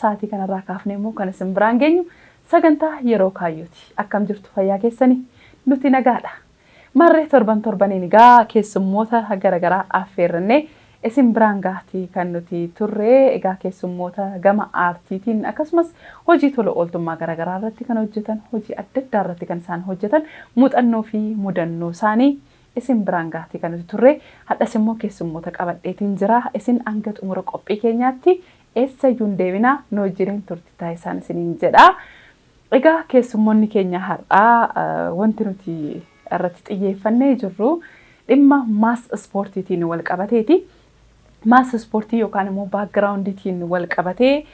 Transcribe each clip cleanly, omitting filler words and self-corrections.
sa'aatii kanarraa kaafnee immoo kan isin biraan geenyu sagantaa yeroo kaayyooti. Akkam jirtu fayyaa keessanii nuti nagaadha. Marree torbaniin egaa keessummoota garaagaraa affeerrannee isin biraan gaahtii kan nuti turre egaa keessummoota gama aartiitiin akkasumas hojii tola ooltummaa garaagaraa irratti kan hojjetan hojii adda addaa irratti kan isaan hojjetan muuxannoo fi mudannoo isaanii isin biraan gaahtii kan nuti turre hadhas immoo keessummoota qabadheetiin jira isin hanga xumura qophii keenyaatti eessayyuu hin deebinaa nu wajjin turtii taasisaan isiniin jedha. Egaa keessummoonni keenya har'aa wanti nuti irratti xiyyeeffannee jirru dhimma maas ispoortiitiin wal qabateeti. Maas ispoortii yookaan immoo baakgiraawundiitiin wal qabatee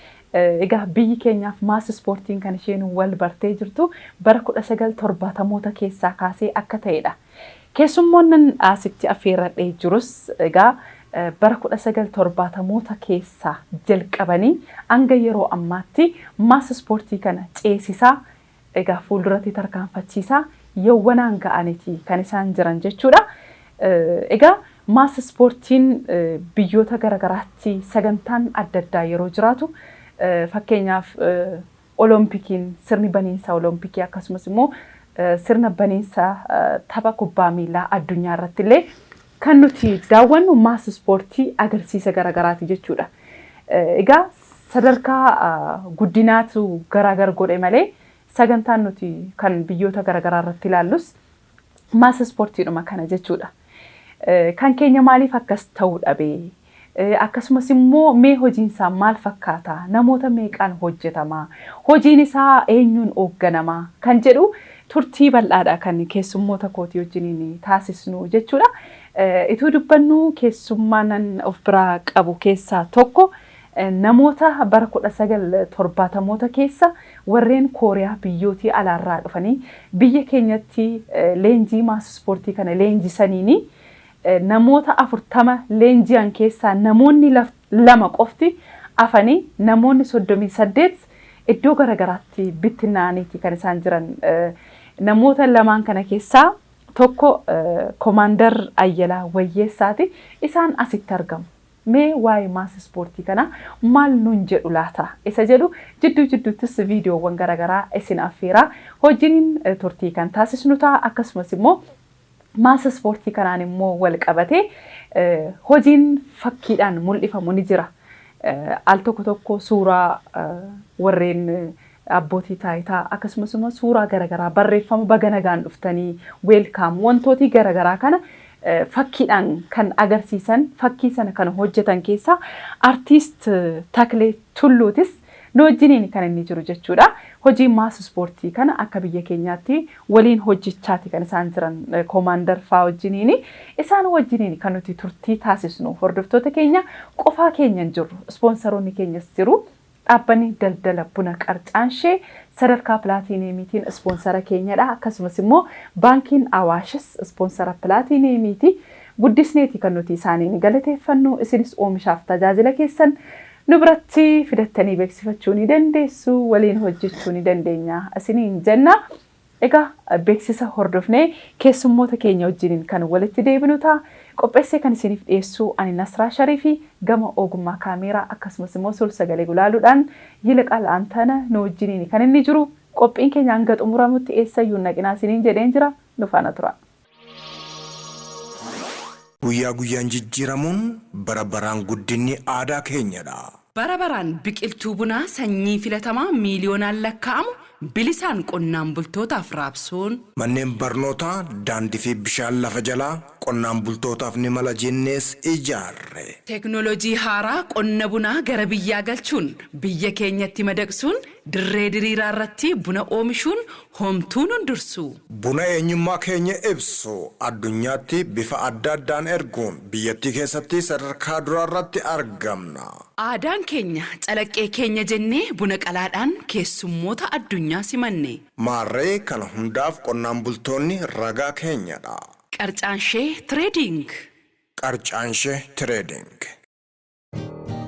egaa biyyi keenyaaf maas ispoortiin kan isheen wal bartee jirtu bara 1970moota keessaa kaasee akka ta'edha. Keessummoonni asitti affeerradhee jirus egaa bara 1970moota keessaa jalqabanii hanga yeroo ammaatti maas ispoortii kana ceesisaa egaa fuulduratti tarkaanfachiisaa yawwanaan ga'aniiti kan isaan jiran jechuudha. Egaa maas ispoortiin biyyoota garaagaraatti sagantaan adda addaa yeroo jiraatu fakkeenyaaf oloompikiin sirni baniinsa olompikii akkasumas immoo sirna baniinsa tapha kubbaa miilaa addunyaa irratti illee kan nuti daawwannu maas ispoortii agarsiisa garaagaraati jechuudha. Egaa sadarkaa guddinaatu garaagar godhe malee sagantaan nuti kan biyyoota garaagaraa irratti ilaallus maas ispoortiidhuma kana jechuudha. Kan keenya maaliif akkas ta'uu dhabee akkasumas immoo mee hojiinsaa maal fakkaata namoota meeqaan hojjetama hojiin isaa eenyuun hoogganamaa kan jedhu turtii bal'aadha kan keessummoota kootii wajjiniin taasisnu jechuudha. Ituu dubbannu keessummaan of biraa qabu keessaa tokko namoota bara 1970moota keessa warreen Kooriyaa biyyootii alaarraa dhufanii biyya keenyatti leenjii maas ispoortii kana leenjisaniini namoota 40 leenji'an keessaa namoonni 2 qofti afanii namoonni 38 iddoo garaagaraatti bittinnaaniiti kan isaan jiran. Namoota lamaan kana keessaa tokko Komaandar Ayyalaa Wayyeessaati isaan asitti argamu. Mee waa'ee maas ispoortii kana maal nuun jedhu laata isa jedhu jidduuttis viidiyoowwan garaagaraa isin affeeraa hojiin turtii kan taasisnu ta'a akkasumas immoo maas ispoortii kanaan immoo wal qabatee hojiin fakkiidhaan mul'ifamu ni jira. Al tokko suuraa warreen abbootii taayitaa akkasumas immoo suuraa garaagaraa barreeffama baga nagaan dhuftanii weelkaam wantooti garaagaraa kana fakkiidhaan kan agarsiisan fakkii sana kan hojjetan keessaa artiist Taklee Tulluutis nu wajjiniin kan inni jiru jechuudha. Hojii maas ispoortii kana akka biyya keenyaatti waliin hojjechaati kan isaan jiran Komaandar faa wajjiniin isaan wajjiniin kan nuti turtii taasisnu hordoftoota keenya qofaa keenya hin jirru ispoonsaroonni keenyas jiru. Dhaabbanni daldala buna qarcaanshee sadarkaa pilaatiinemiitiin ispoonsara keenyadha. Akkasumas immoo baankiin Awaashis ispoonsara pilaatiinemiiti. Guddisneeti kan nuti isaaniin galateeffannu isinis oomishaaf tajaajila keessan nu biratti fidattanii beeksifachuu ni dandeessu waliin hojjechuu ni dandeenya isiniin jenna. Egaa beeksisa hordofnee keessummoota keenya wajjiniin kan walitti deebinu ta'a. Qopheessee kan isiniif dhiyeessu ani Nasraa Shariifi gama ogummaa kaameeraa akkasumas immoo suur-sagalee gulaaluudhaan Yilaqaa La'aantana nu wajjiniin kan inni jiru. Qophiin keenya hanga xumuramutti eessayyuu naqinaa isiniin jedheen jira nu faana tura. Guyyaa guyyaan jijjiiramuun bara baraan guddinni aadaa keenyadha. Bara baraan biqiltuu bunaa sanyii filatamaa miiliyoonaan lakkaa'amu bilisaan qonnaan bultootaaf raabsuun manneen barnootaa daandii fi bishaan lafa jalaa qonnaan bultootaaf ni mala jennees ijaarre. Teknoolojii haaraa qonna bunaa gara biyyaa galchuun biyya keenyatti madaqsuun dirree diriiraa irratti buna oomishuun homtuun hundursu. Buna eenyummaa keenya ibsu addunyaatti bifa adda addaan erguun biyyattii keessatti sadarkaa duraa irratti argamna. Aadaan keenya calaqqee keenya jennee buna qalaadhaan keessummoota addunyaa simanne. Maarree kana hundaaf qonnaan bultoonni ragaa keenyadha. Qarcaanshee Trading. Qarcaanshee Trading.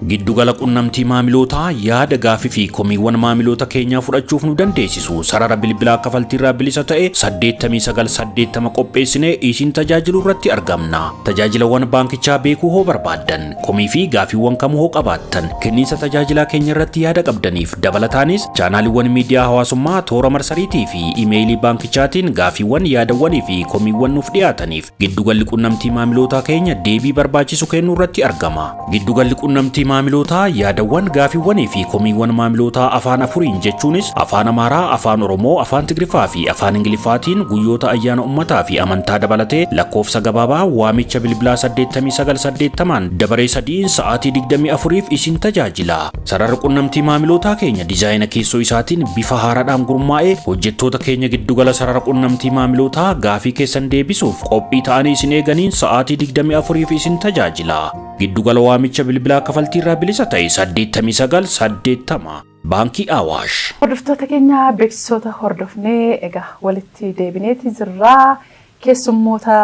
Giddugala qunnamtii maamilootaa yaada gaafii fi komiiwwan maamiloota keenyaa fudhachuuf nu dandeessisu sarara bilbilaa kaffaltiirraa bilisa ta'e 8980 qopheessinee isin tajaajilu irratti argamna. Tajaajilawwan baankichaa beekuu hoo barbaaddan komii fi gaafiiwwan kamuu hoo qabaattan kenniinsa tajaajilaa keenya irratti yaada qabdaniif dabalataanis chaanaaliiwwan miidiyaa hawaasummaa toora marsariitii fi iimeeyilii baankichaatiin gaafiiwwan yaadawwanii fi komiiwwan nuuf dhiyaataniif giddugalli qunnamtii maamilootaa keenya deebii barbaachisu kennuu irratti argama. Giddugalli qunnamtii maamilootaa yaadawwan gaafiiwwanii fi komiiwwan maamilootaa afaan afuriin jechuunis afaan Amaaraa, afaan Oromoo, afaan Tigriffaa fi afaan Ingiliffaatiin guyyoota ayyaana ummataa fi amantaa dabalatee lakkoofsa gabaabaa waamicha bilbilaa 8980 dabaree 3 sa'aatii 24f isin tajaajila. Sarara qunnamtii maamilootaa keenya diizaayina keessoo isaatiin bifa haaraadhaan gurmaa'ee hojjettoota keenya giddugala sarara qunnamtii maamilootaa gaafii keessan deebisuuf qophii ta'anii isin eeganiin sa'aatii 24f isin tajaajila. Giddugala waamicha bilbilaa kaffaltiirraa bilisa ta'e 8980 Baankii Awaash. Hordoftoota keenya beeksisoota hordofnee egaa walitti deebineeti jirra. Keessummoota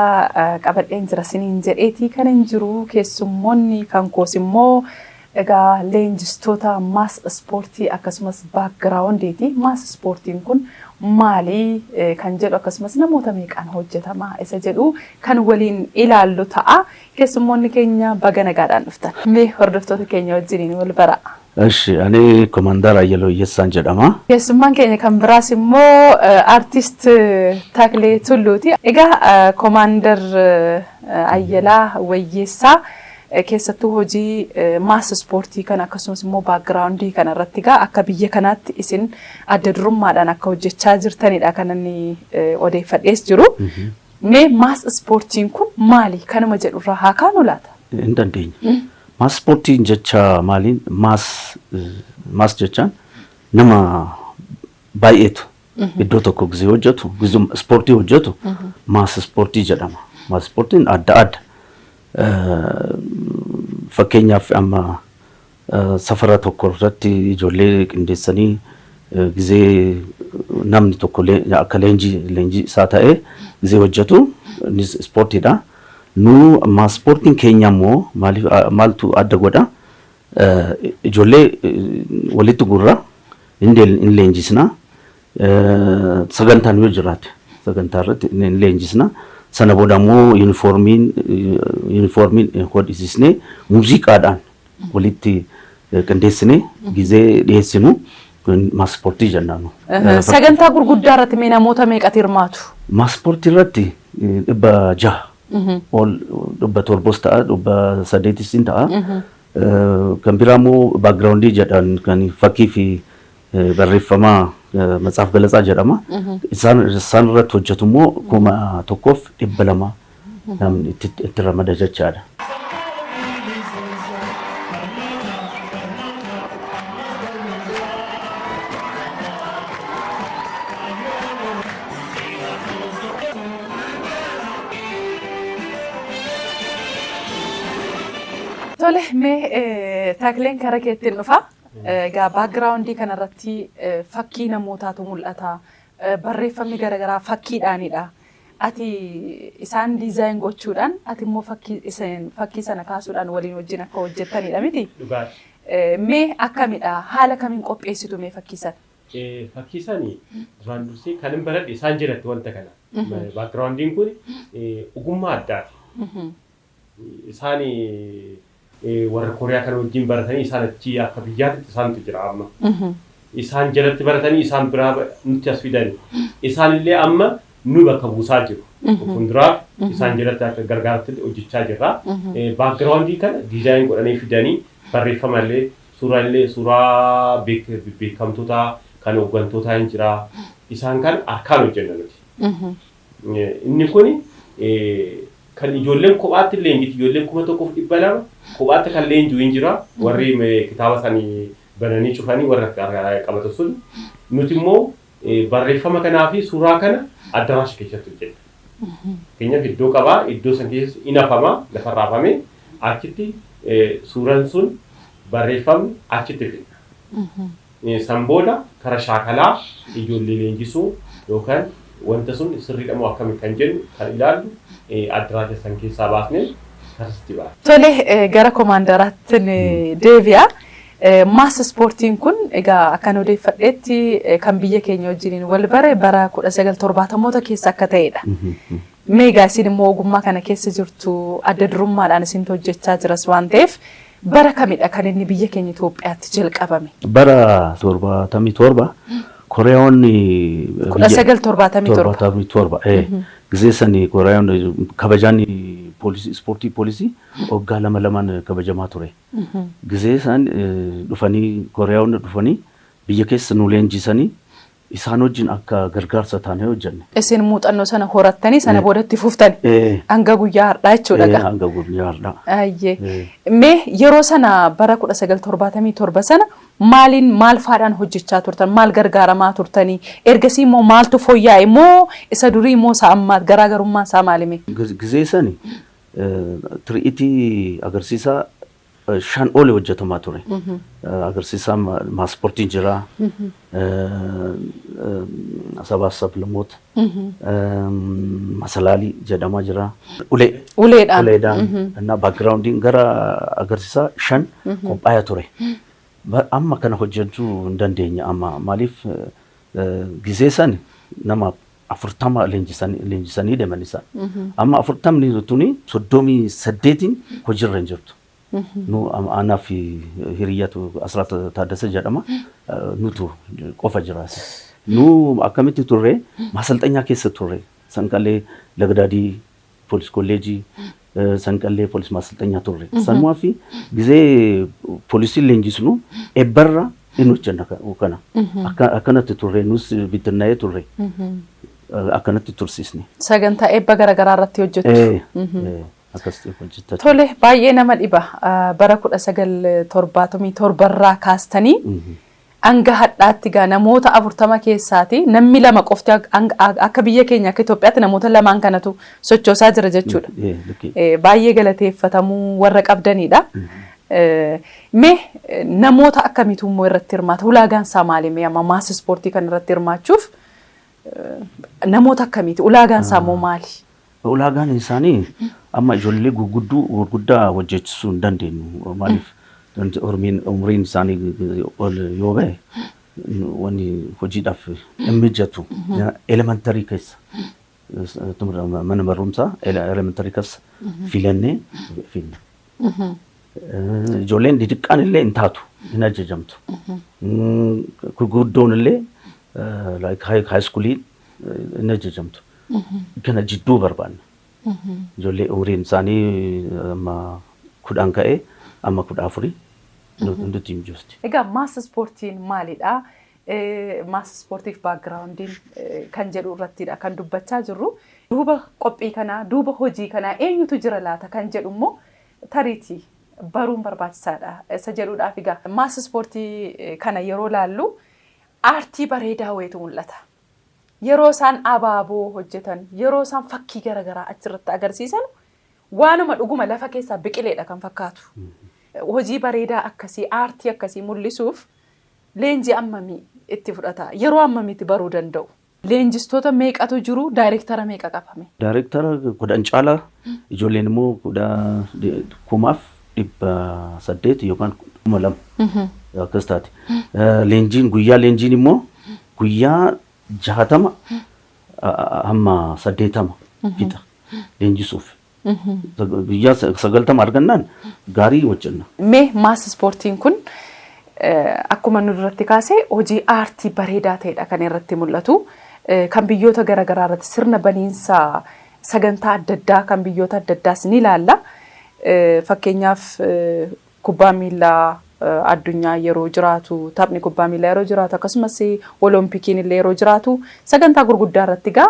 qabadheen jira siniin jedheetii kan hin jiru keessummoonni kan koos immoo egaa leenjistoota maas ispoortii akkasumas baakgiraawundiiti. Maas ispoortiin kun maali kan jedhu akkasumas namoota meeqaan hojjetama isa jedhu kan waliin ilaallu ta'a. Keessummoonni keenya baga nagaadhaan dhuftan. Mee hordoftoota keenya wajjiniin wal bara. Eshi ani Komandar Ayyaloo Yessaan jedhama. Keessummaan keenya kan biraas immoo artist Taklee Tulluuti. Egaa Komandar Ayyalaa Wayyeessaa keessattuu hojii maas ispoortii kan akkasumas immoo baakgiraawundii kana irratti gaa akka biyya kanaatti isin adda durummaadhaan akka hojjechaa jirtanidha kan inni odeeffadhees jiru. Mee maas ispoortiin kun maali? Kanuma jedhurraa haa kaanu laata? Hin dandeenya. Maas ispoortiin jecha maaliin maas jechaan nama baay'eetu iddoo tokko gizee hojjetu, gizee ispoortii hojjetu maas ispoortii jedhama. Maas ispoortiin adda adda. Fakkeenyaaf amma safara tokko irratti ijoollee qindeessanii gizee namni tokko akka leenjii isaa ta'ee gizee hojjetu innis ispoortiidha. Nu maas ispoortiin keenya immoo maaltu adda godha? Ijoollee walitti gurra hin leenjisna. Sagantaan yoo jiraate sagantaa irratti hin leenjisna. Sana booda immoo yuunifoormiin hodhisisnee muuziqaadhaan walitti qindeessinee gizee dhiyeessinu maas ispoortii jennaanu. Sagantaa gurguddaa irratti mee namoota meeqatu hirmaatu? Maas ispoortii irratti 600 ol 700 ta'a 800 ta'a. Kan biraa immoo baakgiraawundii jedhan kan fakkii fi barreeffamaa matsaaf galatsaa jedhama. Isaan irratti hojjetu immoo 1200 namni itti ramada jechaadha. Tole mee Takleen karaa keettiin dhufa. Egaa baakgiraawundii kanarratti fakkii namootaatu mul'ata. Barreeffamni garaagaraa fakkiidhaanidha. Ati isaan diizaayin gochuudhaan ati immoo fakkii sana kaasuudhaan waliin wajjin akka hojjettanidha miti? Mee akkamidha? Haala kamiin qopheessitu mee fakkii sana? Fakkii sanii duraan dursee kan hin baradhe isaan jiratti wanta kana. Baakgiraawundiin kun ogummaa addaati. Isaanii warra Kooriyaa kan wajjin baratanii isaan achi akka biyyaatti isaantu jira amma. Isaan jalatti baratanii isaan biraa nutti as fidanii. Isaanillee amma nu bakka buusaa jiru. Fuulduraaf isaan jalatti akka gargaaratti hojjechaa jirra. Baakgiraawundii kana diizaayin godhanii fidanii barreeffamallee suuraa beekamtoota kan hooggantoota hin jira. Isaan kan harkaan hojjenna nuti. Inni kun kan ijoolleen kophaatti leenjiti ijoolleen 1200 kophaatti kan leenjuu hin jira warri kitaaba sanii bananii cufanii warra qabatu sun nuti immoo barreeffama kanaa fi suuraa kana addaraasha keessatti hojjenna. Keenyaaf iddoo qabaa iddoo san keessa inafama lafarraa hafame achitti suuraan sun barreeffamni achitti fidna. San booda karaa shaakalaa ijoollee leenjisuu yookaan wanta sun sirriidhamoo akkami kan jennu kan ilaallu addaraasha san keessaa baasnee Karstiba. Tole gara komaandaraatti deebi'a. Maas ispoortiin kun egaa akkan odeeffadheetti kan biyya keenya wajjiniin wal bare bara 1970moota keessa akka ta'edha. Meegaa isin immoo ogummaa kana keessa jirtu adda durummaadhaan isin hojjechaa jiras waan ta'eef bara kamidha kan inni biyya keenya Itoophiyaatti jalqabame? Bara 77 Koreeyoon 1977 ጊዜ ሰኒ ኮሪያን ከበጃኒ ፖሊሲ ስፖርቲ ፖሊሲ ኦጋ ለማለማን ከበጀማ ቱሬ ጊዜ ሰን ዱፈኒ ኮሪያውን ዱፈኒ ቢየከስ ኑሌንጂ ሰኒ ኢሳኖጅን አካ ገርጋር ሰታነ ወጀነ እሲን ሙጠኖ ሰነ ሆራተኒ ሰነ ቦደት ፉፍተን አንጋ ጉያ አርዳቸው ደጋ አንጋ ጉያ አርዳ አየ ሜ የሮ ሰና በረ 1977 ሰነ ማሊን ማልፋዳን ሆጅቻ ቱርተን ማል ገርጋራማ ቱርተኒ ኤርገሲ ሞ ማልቱ ፎያይ ሞ እሰዱሪ ሞ ሳማት ገራገሩማ ሳማሊሜ ጊዜ ሰኒ ትሪኢቲ አገርሲሳ ሻን ኦሌ ወጀተማ ቱሬ አገርሲሳ ማስፖርቲን ጅራ አሰባሰብ ለሞት ማሰላሊ ጀዳማ ጅራ ኡሌዳን እና ባክግራውንዲን ገራ አገርሲሳ ሻን ቆጳያ ቱሬ አማ ከነ ሆጀንቱ እንደንደኛ አማ ማሊፍ ጊዜ ሰኒ ነማ አፍርታማ ሌንጂሳኒ ደመኒሳ አማ አፍርታም ሊዙቱኒ ሶዶሚ ሰዴቲን ሆጅረን ጅርቱ ኑ አናፊ ሂሪያቱ አስራት ታደሰ ጀዳማ ኑቱ ቆፈ ጅራስ ኑ አከሚቲ ቱሬ ማሰልጠኛ ኬስ ቱሬ ሰንቀሌ ለግዳዲ ፖሊስ ኮሌጂ ሰንቀሌ ፖሊስ ማሰልጠኛ ቱሬ ሰንዋፊ ጊዜ ፖሊሲ ሌንጂስኑ ኤበራ ኢኖቸና ወከና አከነት ቱሬ ኑስ ቢትናዬ ቱሬ አከነት ቱርሲስኒ ሰገንታ ኤበ ገረገራራት ይወጀቱ Tole baay'ee nama dhiba bara 1977 kaastanii hanga hadhaatti gaa namoota 40 keessaati namni lama qofti akka biyya keenya akka Itoophiyaatti namoota lamaan kanatu sochoosaa jira jechuudha. Baay'ee galateeffatamuu warra qabdanidha. Mee namoota akkamiitu immoo irratti hirmaata? Ulaagaan isaa maali? Mee amma maas ispoortii kan irratti hirmaachuuf namoota akkamiiti? Ulaagaan isaa immoo maali? ulaagaan isaanii amma ijoollee gurguddaa hojjechisuu hin dandeenyu maaliif umriin isaanii yoo ba'e wanni hojiidhaaf hin mijatu elementarii keessa mana barumsaa elementarii keessa filannee finna ijoolleen xixiqqaan illee hin taatu hin ajajamtu gurguddoon illee like high school hin ajajamtu kana jidduu barbaanna ijoollee umriin isaanii amma 10 ka'e amma 14 nuti mijosti. Egaa maas ispoortiin maalidha? Maas ispoortiif backgroundiin kan jedhu irrattidha kan dubbachaa jirru. Duuba qophii kanaa duuba hojii kanaa eenyutu jira laata kan jedhu immoo tariitii baruun barbaachisaadha. Isa jedhuudhaaf egaa maas ispoortii kana yeroo laallu aartii bareedaa wayitu mul'ata. Yeroo isaan abaaboo hojjetan yeroo isaan fakkii garaagaraa achirratti agarsiisan waanuma dhuguma lafa keessaa biqileedha kan fakkaatu. Hojii bareedaa akkasii aartii akkasii mul'isuuf leenjii ammamii itti fudhata? Yeroo ammamiitti baruu danda'u? Leenjistoota meeqatu jiru? Daayireektara meeqa qabame? Daayireektara 10 caalaa ijoolleen immoo 10,800 yookaan 2,000 akkas taate. Leenjiin guyyaa leenjiin immoo guyyaa 60 hamma 80 fixa leenjisuuf. Guyyaa 90 argannaan gaarii hojjenna. Mee maas ispoortiin kun akkuma nu duratti kaasee hojii aartii bareedaa ta'edha kan irratti mul'atu. Kan biyyoota garaagaraa irratti sirna baniinsa sagantaa adda addaa kan biyyoota adda addaas ni ilaalla. Fakkeenyaaf kubbaa miilaa addunyaa yeroo jiraatu, taphni kubbaa miilaa yeroo jiraatu, akkasumas oloompikiin illee yeroo jiraatu sagantaa gurguddaa irratti gaa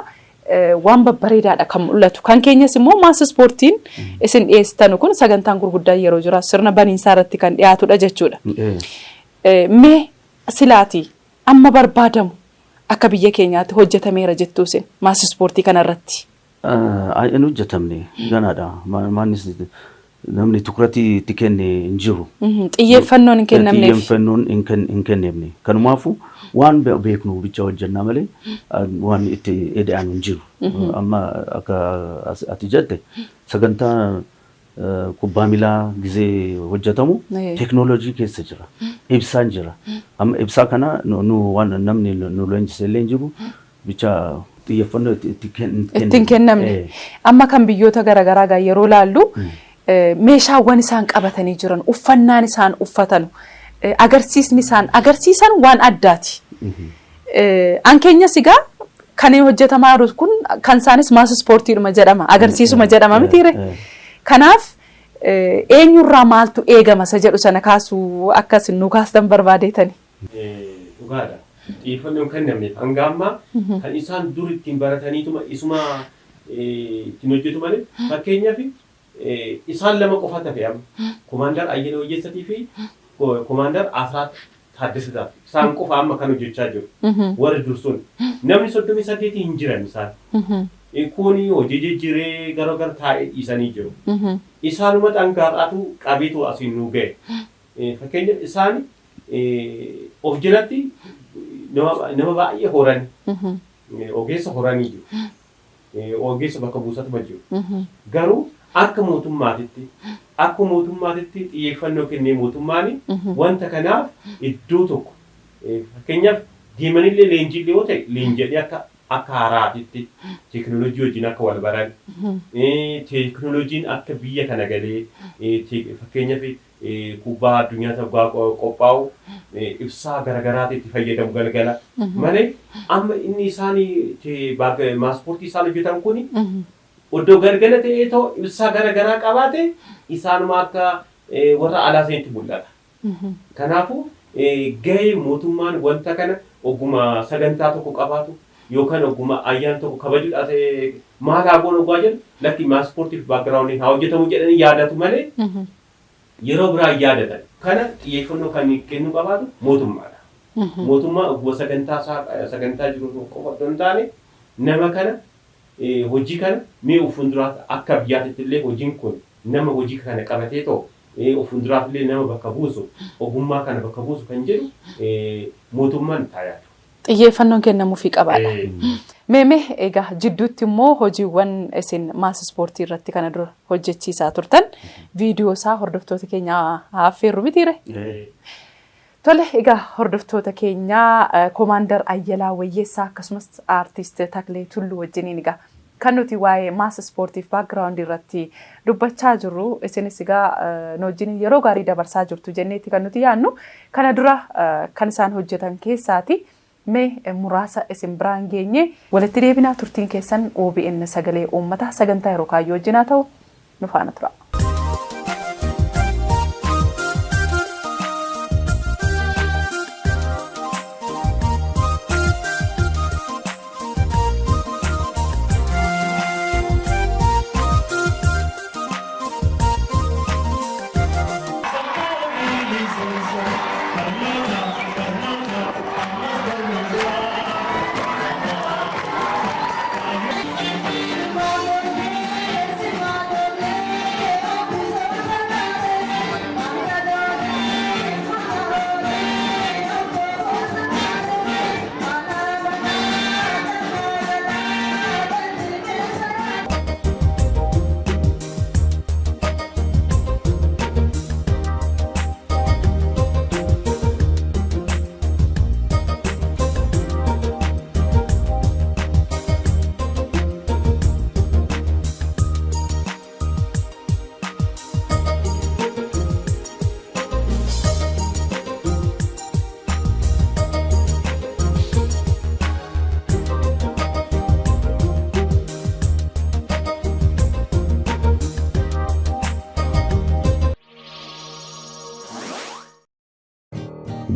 waan babbareedaadha kan mul'atu. Kan keenyas immoo maas ispoortiin isin dhiyeessitan kun sagantaan gurguddaa yeroo jiraatu sirna baniinsaa irratti kan dhiyaatudha jechuudha. Mee silaati amma barbaadamu akka biyya keenyaatti hojjetameera jettuu isin maas ispoortii kanarratti? Hin hojjetamne ganaadha. Maanis namni tukuratii itti kenne hin jiru. Xiyyeeffannoon hin kennamneef. Xiyyeeffannoon hin kennamne. Kanumaafuu waan beeknu bicha hojjennaa malee waan itti eda'an hin jiru. Amma akka ati jette sagantaa kubbaa miilaa gizee hojjetamu teknoolojii keessa jira. Ibsaan jira. Amma ibsaa kana nu waan namni nu leenjisellee hin jiru bicha xiyyeeffannoo ittiin kennamne. Amma kan biyyoota garaagaraa gaa yeroo laallu meeshaawwan isaan qabatanii jiran, uffannaan isaan uffatan, agarsiisni isaan agarsiisan waan addaati. An keenyas egaa kan hojjetamaa jiru kun kan isaanis maas ispoortiidhuma jedhama, agarsiisuma jedhama mitiire. Kanaaf eenyurraa maaltu eegama isa jedhu sana kaasuu akkas nu kaastan barbaadeetani. Dhugaadha. Xiyyeeffannoon kennamne hanga ammaa kan isaan dur ittiin barataniituma isuma ittiin hojjetu malee fakkeenyaaf isaan lama qofa tafe amma Komaandar Ayyala Wayyeessatii fi Komaandar Asraat Taaddasaa isaan qofa amma kan hojjechaa jiru. Warri dursuun namni 38 hin jiran isaan. Kuni hojii jijjiiree gara taa'ee dhiisanii jiru. Isaanuma dhangaadhaatu qabeetu asiin nu ga'e. Fakkeenyaaf isaan of jalatti nama baay'ee horani. Ogeessa horanii jiru. Ogeessa bakka buusatuma jiru. Garuu akka mootummaatitti xiyyeeffannoo kennee mootummaan wanta kanaaf iddoo tokko fakkeenyaaf deemanillee leenjiillee yoo ta'e leenjii akka haaraatitti teekinooloojii wajjin akka wal baran teekinooloojiin akka biyya kana galee fakkeenyaaf kubbaa addunyaa qophaa'u ibsaa garaagaraatti fayyadamu galgala malee amma inni isaan maaspoortii isaan hojjetan kuni oddoo galgala ta'ee ta'u ibsaa garaagaraa qabaate isaanuma akka warra alaa seenti mul'ata. Kanaafuu gahee mootummaan wanta kana ogummaa sagantaa tokko qabaatu yookaan ogummaa ayyaan tokko kabajuudhaaf maal haa goonu ogaa jedhu lakki maaspoortiif baakgiraawundiin haa hojjetamu jedhanii yaadatu malee yeroo biraa yaadatan. Kana xiyyeeffannoo kan kennu qabaatu mootummaadha. Mootummaa ogummaa sagantaa jiru qofa otoo hin taane nama kana hojii kana mee fuulduraatti akka biyyaatti illee hojiin kun nama hojii kana qabatee ta'u fuulduraatti illee nama bakka buusu ogummaa kana bakka buusu kan jedhu mootummaan taayyaatu. Xiyyeeffannoon kennamuufii qabaadha. Meemee egaa jidduutti immoo hojiiwwan isin maas ispoortii irratti kana dura hojjechiisaa turtan viidiyoo isaa hordoftoota keenya affeerru mitiire. Tole egaa hordoftoota keenya Komaandar Ayyalaa Wayyeessaa akkasumas aartist Taklee Tulluu wajjiniin egaa kan nuti waa'ee maas ispoortiif baakgiraawundii irratti dubbachaa jirru isinis egaa nu wajjin yeroo gaarii dabarsaa jirtu jenneetti kan nuti yaadnu kana dura kan isaan hojjetan keessaati mee muraasa isin biraan geenye walitti deebinaa turtiin keessan OBN sagalee uummataa sagantaa yeroo kaayyoo wajjinaa ta'u nu faana tura.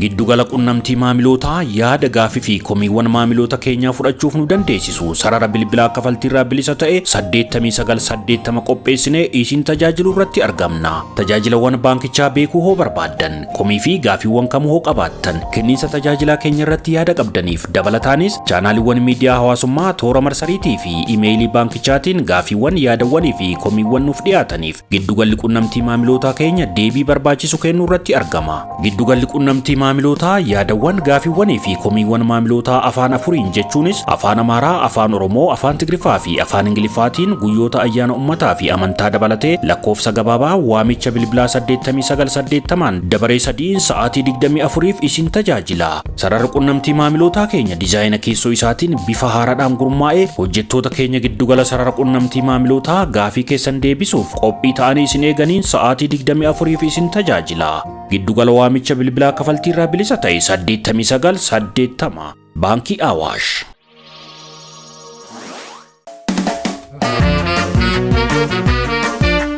Giddugala qunnamtii maamilootaa yaada gaafii fi komiiwwan maamiloota keenyaa fudhachuuf nu dandeessisu sarara bilbilaa kaffaltiirraa bilisa ta'e 8980 qopheessinee isin tajaajilu irratti argamna. Tajaajilawwan baankichaa beekuu hoo barbaaddan komii fi gaafiiwwan kamuu hoo qabaattan kenniinsa tajaajilaa keenya irratti yaada qabdaniif dabalataanis chaanaaliiwwan miidiyaa hawaasummaa toora marsariitii fi iimeeyilii baankichaatiin gaafiiwwan yaadawwanii fi komiiwwan nuuf dhiyaataniif giddugalli qunnamtii maamilootaa keenya deebii barbaachisu kennuu irratti argama. Giddugalli qunnamtii maamilootaa yaadawwan gaafiiwwanii fi komiiwwan maamilootaa afaan afuriin jechuunis afaan Amaaraa, afaan Oromoo, afaan Tigriffaa fi afaan Ingiliffaatiin guyyoota ayyaana uummataa fi amantaa dabalatee lakkoofsa gabaabaa waamicha bilbilaa 8980 dabaree 3 sa'aatii 24f isin tajaajila. Sarara qunnamtii maamilootaa keenya diizaayina keessoo isaatiin bifa haaraadhaan gurmaa'ee hojjettoota keenya giddugala sarara qunnamtii maamilootaa gaafii keessan deebisuuf qophii ta'anii isin eeganiin sa'aatii 24f isin tajaajila. Giddugala waamicha bilbilaa kafaltii irraa bilisa ta'e 8980 Baankii Awaash.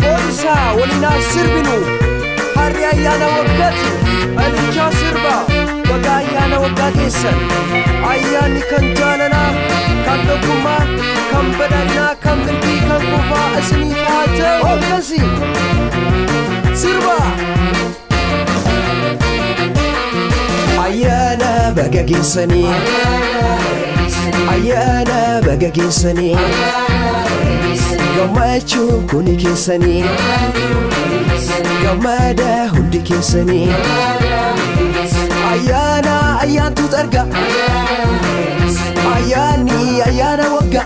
Boonsaa walinaa sirbinu harri ayyaana waggaati alichaa sirba baga ayyaana waggaa keessan ayyaanni kan jaalalaa kan tokkummaa kan badhaadhinaa kan milkii kan qofaa isiniif haa ta'u akkasi sirba ayyaana baga geessanii ayyaana baga geessanii gammachuu kuni keessanii gammada hundi keessanii ayyaana ayyaantu arga ayyaanni ayyaana wagga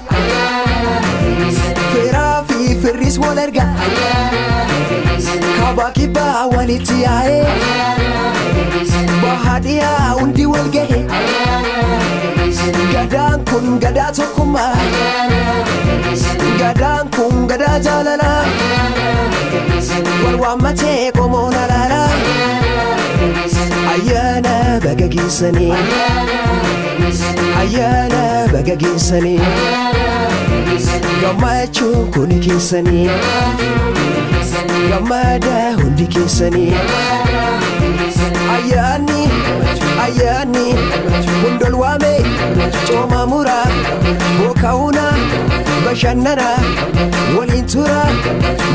firaa fi firris wal erga kaabaa kibbaa walitti yaa'ee bahadiyaa hundi wal gahe gadaan kun gadaa tokkummaa gadaan kun gadaa jaalalaa wal waammatee qomoo nalaalaa ayyaana baga geessanii ayyaana baga geessanii gammachuu kuni keessanii gammada hundi keessanii ayyaanni ayyaanni hundol waame cooma muraa booka'uuna bashannana waliin tura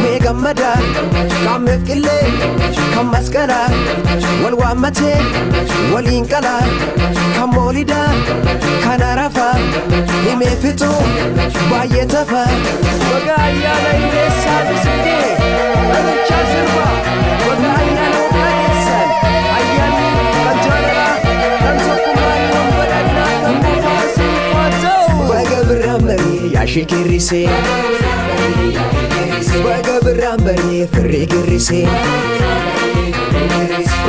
mee gammada qaameef qillee kan masqalaa wal waammatee waliin qalaa kan moolidaa kan arafaa himee fixuu baay'ee tafaa baga ayyaana himmeessaa bisitee alichaa sirba baga ayyaana waggaa keessan ayyaanni kan jaalalaa kan tokkummaa kan badhaadhinaa kan qofaa isiniif haa ta'u baga birraan barii yaashee kirrisee baga birraan barii firree girrisee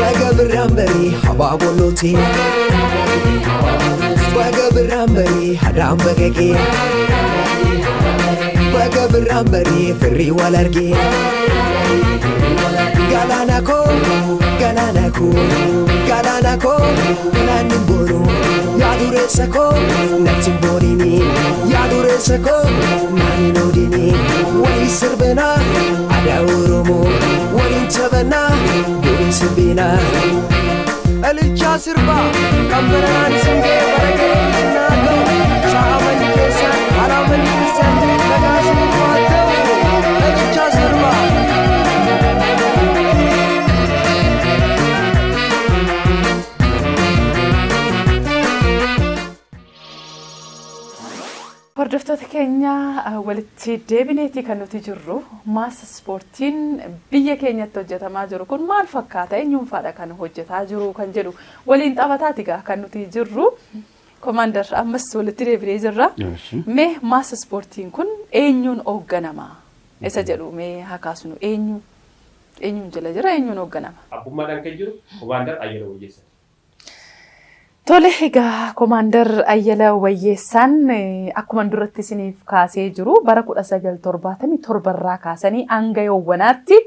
baga birraan barii habaa bollootee baga birraan barii hadaan bagagee baga birraan barii firrii wal argee galaana koo galaana koo galaana koo galaanni boonu yaa dureessa koo natti hin boonini yaa dureessa koo naani noodini waliin sirbinaa aadaa Oromoo waliin taphanaa waliin sirbinaa alichaa sirba kan baranaan singee baragaree sinaa ga'u saamani keessan alaamani keessan nagaa siniif haa ta'u alichaa sirba Hordoftoota keenya walitti deebineetii kan nuti jirru maasa ispoortiin biyya keenyatti hojjetamaa jiru kun maal fakkaata eenyuunfaadha kan hojjetaa jiru kan jedhu waliin taphataati kan nuti jirru Commander ammas walitti deebinee jirra mee maasa ispoortiin kun eenyuun hoogganama isa jedhu mee hakaasnu eenyuun jala jira eenyuun hoogganama abbummaadhaan kan jiru Commander Ayyala Wayyeessaa. Tole egaa Commander Ayyala Wayyeessaan akkuma duratti isiniif kaasee jiru bara 1977 irraa kaasanii hanga yawwanaatti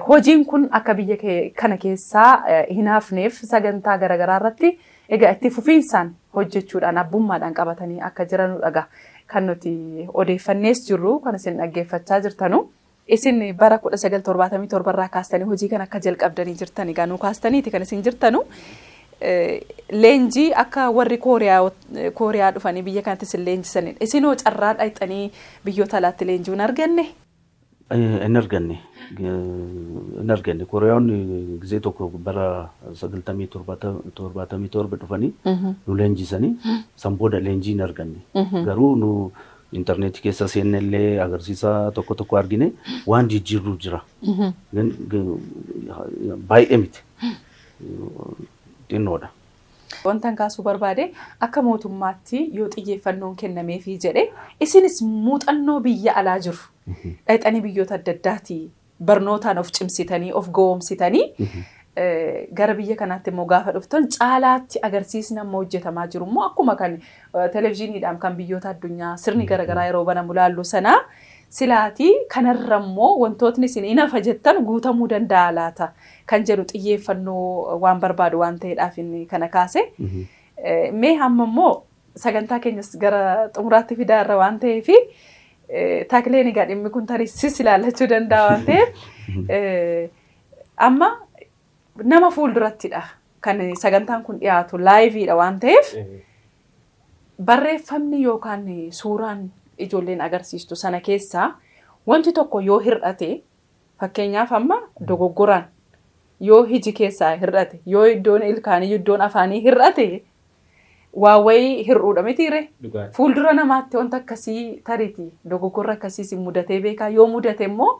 hojiin kun akka biyya kana keessaa hin hafneef sagantaa garaagaraa irratti egaa itti fufiinsaan hojjechuudhaan abbummaadhaan qabatanii akka jiranudha kan nuti odeeffannees jirru kan isin dhaggeeffachaa jirtanu. Isin bara 1977 irraa kaastanii hojii kana akka jalqabdanii jirtan egaa nu kaastaniiti kan isin jirtanu. Leenjii akka warri Kooriyaa dhufanii biyya kanatti isin leenjisanin isinoo carraa dhayxanii biyyoota alaatti leenji'uun arganne? Hin arganne Kooriyaan gisee tokko bara 1977 dhufanii nu leenjisanii san booda leenjii hin arganne garuu nu internet keessa seennellee agarsiisa tokko argine waan jijjiirru jira baay'ee miti xinnoodha. Wantan kaasuu barbaade akka mootummaatti yoo xiyyeeffannoon kennameefii jedhe isinis muuxannoo biyya alaa jiru dhayxanii biyyoota adda addaatii barnootaan of cimsitanii of ga'oomsitanii gara biyya kanaatti immoo gaafa dhuftan caalaatti agarsiisni amma hojjetamaa jiru immoo akkuma kan televezyiiniidhaan kan biyyoota addunyaa sirni garaagaraa yeroo banamu laallu sanaa silaati kanarra immoo wantootni isin inafa jettan guutamuu danda'a laata kan jedhu xiyyeeffannoo waan barbaadu waan ta'eedhaaf inni kana kaase mee hamma immoo sagantaa keenyas gara xumuraatti fidaarra waan ta'eef taakleen egaa dhimmi kun tarissis ilaallachuu danda'a waan ta'eef amma nama fuuldurattidha kan sagantaan kun dhiyaatu laayiviidha waan ta'eef barreeffamni yookaan suuraan ijoolleen agarsiistu sana keessaa wanti tokko yoo hir'ate fakkeenyaaf amma dogoggoraan yoo hiji keessaa hir'ate yoo iddoon ilkaanii iddoon afaanii hir'ate waa wayii hir'uudha mitiire fuuldura namaatti wanta akkasii tariiti dogoggorra akkasiis mudatee beekaa yoo mudate immoo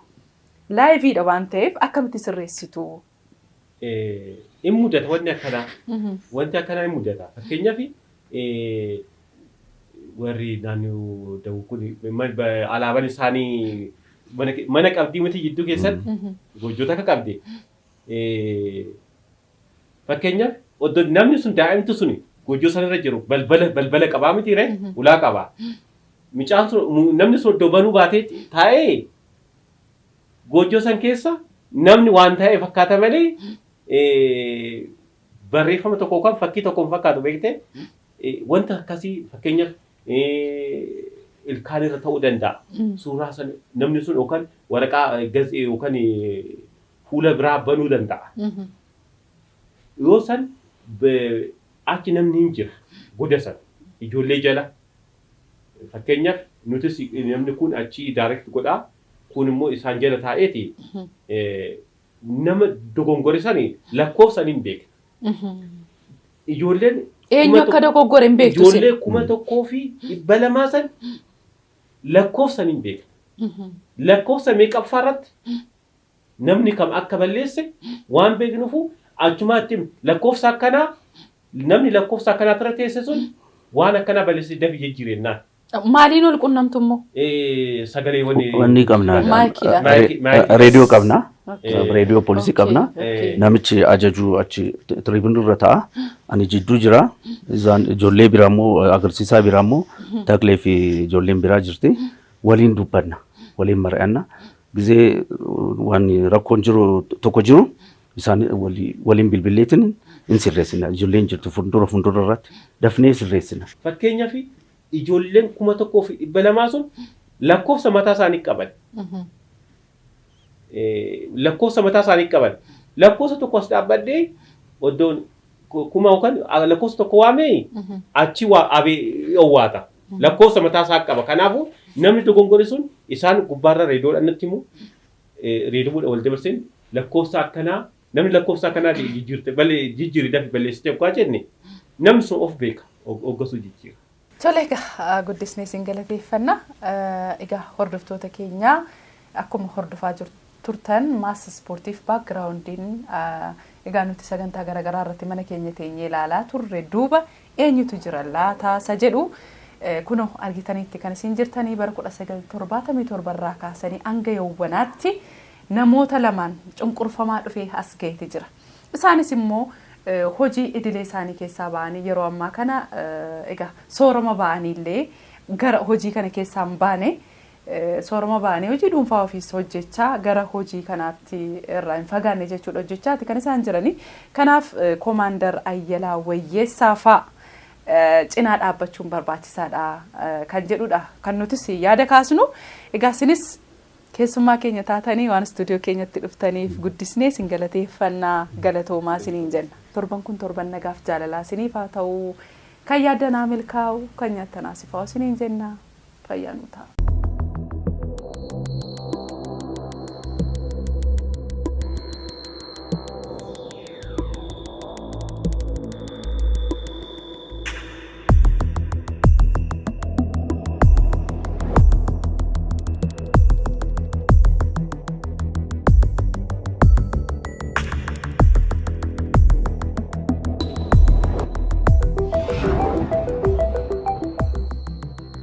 laayiviidha waan ta'eef akkamitti sirreessitu. In mudata wanti akkanaa in mudata fakkeenyaaf warri naannoo dawuu kun alaabaan isaanii mana qabdii miti jidduu keessatti gochoota akka qabde fakkeenyaaf oddoo namni sun daa'imtu suni gojoo sanarra jiru balbala qabaa miti ree ulaa qabaa micaan sun namni sun oddoo banuu baatee taa'ee gojoo san keessa namni waan ta'e fakkaata malee barreeffama tokko yookaan fakkii tokko fakkaatu beekte wanta akkasii fakkeenyaaf ilkaan irra ta'uu danda'a. Suuraa san namni sun yookaan waraqaa gaazexaa yookaan fuula biraa banuu danda'a. Yoo san achi namni hin jira goda san ijoollee jala fakkeenyaaf nutis namni kun achi direct godhaa kun immoo isaan jala taa'eeti nama dogongore sanii lakkoofsan hin beekna. Ijoolleen eenyu akka dogoggore hin beektu ijoollee 1,200 san lakkoofsan hin beekna. Lakkoofsa meeqaffaa irratti namni kam akka balleesse waan beeknuufu achumaatti lakkoofsa akkanaa namni lakkoofsa akkanaa irra teesse sun waan akkanaa balleesse dafi jijjiirennaan. Maaliin ol qunnamtu immoo? Sagalee wanni qabna. Reediyoo qabna. Reediyoo poolisii qabna. Namichi ajaju achi tiriibinii irra ta'a. Ani jidduu jira. Ijoollee biraa immoo agarsiisaa biraa immoo Taaklee fi ijoolleen biraa jirti. Waliin dubbanna. Waliin mari'anna. Gizee waan rakkoon jiru tokko jiru isaan waliin bilbileetiin hin sirreessina. Ijoolleen jirtu fuuldura irratti dafnee sirreessina. Fakkeenyaaf ijoolleen 1,200 sun lakkoofsa mataa isaanii qaban. Lakkoofsa mataa isaanii qaban. Lakkoofsa tokko as dhaabbadhee oddoon kuma yookaan lakkoofsa tokko waamee achi abee owwaata. Lakkoofsa mataa isaa qaba. Kanaafuu namni dogongore sun isaan gubbaarra reediyoodhaan natti himu reediyoo wal dabarseen lakkoofsa akkanaa namni lakkoofsa akkanaa jijjiirri dafi balleessitee akka jenne namni sun of beeka hoggasuu jijjiira. Tole egaa guddisnee isin galateeffanna. Egaa hordoftoota keenya akkuma hordofaa turtan maas ispoortiif baakgiraawundiin egaa nuti sagantaa garaagaraa irratti mana keenya teenyee ilaalaa turre duuba eenyutu jira laataasa jedhu kunoo argitanitti kan isin jirtanii bara 1977 irraa kaasanii hanga yawwanaatti namoota lamaan cunqurfamaa dhufee as ga'eeti jira. Isaanis immoo hojii idilee isaanii keessaa ba'anii yeroo ammaa kana egaa soorama ba'aniillee gara hojii kana keessaa hin baane soorama ba'anii hojii dhuunfaa ofiis hojjechaa gara hojii kanaatti irraa hin fagaanne jechuudha hojjechaati kan isaan jiranii. Kanaaf Koomaandar Ayyalaa Wayyeessaa fa'a cinaa dhaabbachuun barbaachisaadha kan jedhudha kan nutis yaada kaasnu. Egaa isinis keessummaa keenya taatanii waan istuudiyoo keenyatti dhuftaniif guddisnee isin galateeffannaa galatoomaa isiniin jenna. Torban kun torban nagaaf jaalalaa isiniif haa ta'u kan yaaddanaa milkaa'u kan nyaattanaasifaa isiniin jenna fayyaa nu ta'a.